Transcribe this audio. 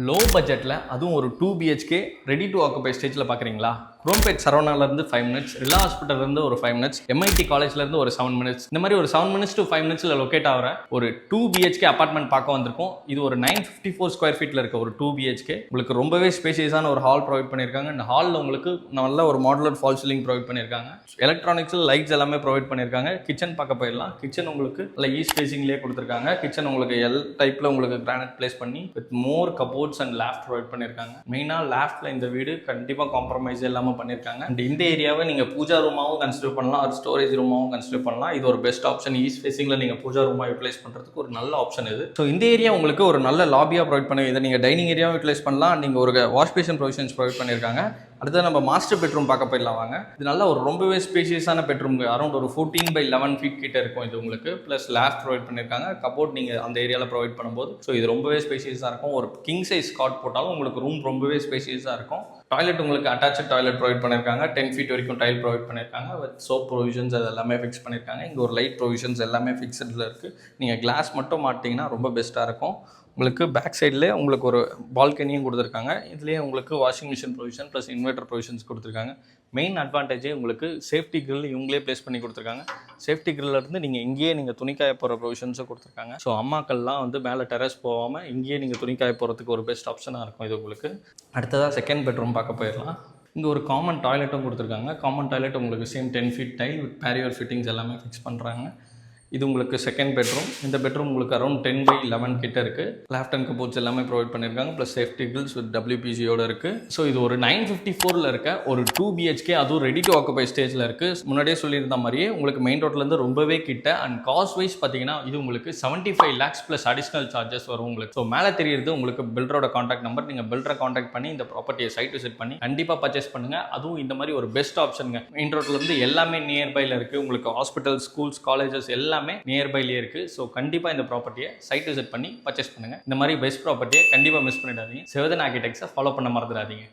Low பட்ஜெட்டில் அதுவும் ஒரு 2 BHK ரெடி டு ஆக்குபை ஸ்டேஜில் பார்க்குறீங்களா? குரோம்பேட் சரவணாலேருந்து 5 மினிட்ஸ், ரிலா ஹாஸ்பிட்டல்லேருந்து ஒரு 5 மினிட்ஸ், MIT காலேஜ்லேருந்து ஒரு 7 மினிட்ஸ், இந்த மாதிரி ஒரு 7 மினிட்ஸ் டு 5 மினிட்ஸில் லொக்கேட் ஆகிற ஒரு 2 BHK அப்பார்ட்மெண்ட் பார்க்க வந்திருக்கோம். இது ஒரு 954 ஸ்கொயர் ஃபீட்டில் இருக்க ஒரு 2 BHK. உங்களுக்கு ரொம்பவே ஸ்பேஷியஸான ஒரு ஹால் ப்ரொவைட் பண்ணியிருக்காங்க. இந்த ஹாலில் உங்களுக்கு நல்ல ஒரு மாடுலர் ஃபால் சீலிங் ப்ரொவைட் பண்ணியிருக்காங்க. எலக்ட்ரானிக்ஸில் லைட்ஸ் எல்லாமே ப்ரொவைட் பண்ணியிருக்காங்க. கிச்சன் பார்க்க போயிடலாம். கிச்சன் உங்களுக்கு நல்ல ஈஸ்ட் ஃபேசிங்லேயே கொடுத்துருக்காங்க. கிச்சன் உங்களுக்கு எல் டைப்பில் உங்களுக்கு கிரானைட் பிளேஸ் பண்ணி with more cupboards and left provide பண்ணியிருக்காங்க. மெயினாக லேஃப்டில் இந்த வீடு கண்டிப்பாக காம்ப்ரமைஸ் இல்லாமல் பண்ணியிருக்காங்க. அண்ட் இந்த ஏரியாவை நீங்கள் பூஜா ரூமாவும் கன்சிடர் பண்ணலாம், ஒரு ஸ்டோரேஜ் ரூமாவும் கன்சிடர் பண்ணலாம். இது ஒரு பெஸ்ட் ஆப்ஷன். ஈஸ்ட் ஃபேசிங்கில் நீங்கள் பூஜா ரூமாக யூட்டிலைஸ் பண்ணுறதுக்கு ஒரு நல்ல ஆப்ஷன் இது. ஸோ இந்த ஏரியா உங்களுக்கு ஒரு நல்ல லாபியாக ப்ரொவைட் பண்ணி இதை நீங்கள் டைனிங் ஏரியாவும் யூட்டிலைஸ் பண்ணலாம். நீங்கள் ஒரு வாஷ் பேஷன் ப்ரொவிஷன்ஸ் ப்ரொவைட் பண்ணியிருக்காங்க. அடுத்து நம்ம மாஸ்டர் பெட்ரூம் பார்க்க போயிடலாம் வாங்க. இது நல்ல ஒரு ரொம்பவே ஸ்பேஷியஸான பெட்ரூம். அரௌண்ட் ஒரு 14/11 ஃபீட் கிட்ட இருக்கும் இது உங்களுக்கு. ப்ளஸ் லேஃப்ட் ப்ரொவைட் பண்ணியிருக்காங்க. கபோர்ட் நீங்கள் அந்த ஏரியாவில் ப்ரொவைட் பண்ணும்போது ஸோ இது ரொம்பவே ஸ்பேஷியஸாக இருக்கும். ஒரு கிங் சைஸ் காட் போட்டாலும் உங்களுக்கு ரூம் ரொம்பவே ஸ்பேஷியஸாக இருக்கும். டாய்லெட் உங்களுக்கு அட்டாச் டாய்லெட் ப்ரொவைட் பண்ணியிருக்காங்க. 10 ஃபீட் வரைக்கும் டைல் ப்ரொவைட் பண்ணியிருக்காங்க. வித் சோப் ப்ரொவிஷன்ஸ் அது எல்லாமே ஃபிக்ஸ் பண்ணியிருக்காங்க. இங்கே ஒரு லைட் ப்ரொவிஷன்ஸ் எல்லாமே ஃபிக்ஸடில் இருக்குது. நீங்கள் கிளாஸ் மட்டும் மாட்டிங்கன்னா ரொம்ப பெஸ்ட்டாக இருக்கும். உங்களுக்கு பேக் சைட்லேயே உங்களுக்கு ஒரு பால்கனியும் கொடுத்துருக்காங்க. இதுலேயே உங்களுக்கு washing machine provision plus inverter provisions கொடுத்துருக்காங்க. மெயின் அட்வான்டேஜே உங்களுக்கு சேஃப்டி கிரில் இவங்களே ப்ளேஸ் பண்ணி கொடுத்துருக்காங்க. சேஃப்டி கிரில்லேருந்து நீங்கள் இங்கேயே நீங்கள் துணிக்காய போகிற ப்ரொவிஷன்ஸும் கொடுத்துருக்காங்க. ஸோ அம்மாக்கள்லாம் வந்து மேலே டெரஸ் போகாமல் இங்கேயே நீங்கள் துணிக்காய போகிறதுக்கு ஒரு பெஸ்ட் ஆப்ஷனாக இருக்கும் இது உங்களுக்கு. அடுத்ததாக செகண்ட் பெட்ரூம் பார்க்க போயிடலாம். இங்கே ஒரு காமன் டாய்லெட்டும் கொடுத்துருக்காங்க. காமன் டாய்லெட் உங்களுக்கு same 10 feet tile with barrier fittings எல்லாமே ஃபிக்ஸ் பண்ணுறாங்க. இது உங்களுக்கு செகண்ட் பெட்ரூம். இந்த பெட்ரூம் உங்களுக்கு அரௌண்ட் 10/11 கிட்ட இருக்குது. லேஃப்ட் அண்ட் கபோர்ட்ஸ் எல்லாமே ப்ரொவைட் பண்ணியிருக்காங்க. ப்ளஸ் சேஃப்டி கிரில்ஸ் வித் WPGயோட இருக்குது. ஸோ இது ஒரு 954 இருக்க ஒரு 2 BHK, அதுவும் ரெடி டு ஆக்குபை ஸ்டேஜில் இருக்குது. முன்னாடியே சொல்லியிருந்த மாதிரியே உங்களுக்கு மெயின் ரோட்லேருந்து ரொம்பவே கிட்ட. அண்ட் காஸ்ட் வைஸ் பார்த்தீங்கன்னா இது உங்களுக்கு 75 lakhs ப்ளஸ் அடிஷனல் சார்ஜஸ் வரும் உங்களுக்கு. ஸோ மேலே தெரியுது உங்களுக்கு பில்டரோட காண்டாக்ட் நம்பர். நீங்கள் பில்டரை காண்டாக்ட் பண்ணி இந்த ப்ராப்பர்ட்டியை சைட் விசிட் பண்ணி கண்டிப்பாக பர்ச்சேஸ் பண்ணுங்கள். அதுவும் இந்த மாதிரி ஒரு பெஸ்ட் ஆப்ஷனுங்க. மெயின் ரோட்லேருந்து எல்லாமே நியர்பையில் இருக்குது. உங்களுக்கு ஹாஸ்பிட்டல், ஸ்கூல்ஸ், காலேஜஸ் எல்லாமே நியர்பைலேயே இருக்குது. ஸோ கண்டிப்பாக இந்த ப்ராப்பர்ட்டியை சைட் விசிட் பண்ணி பர்ச்சேஸ் பண்ணுங்கள். இந்த மாதிரி பெஸ்ட் ப்ராப்பர்ட்டியை கண்டிப்பாக மிஸ் பண்ணிடாதீங்க. செவதன் ஆர்கிடெக்ட்ஸை ஃபாலோ பண்ண மறந்துடாதீங்க.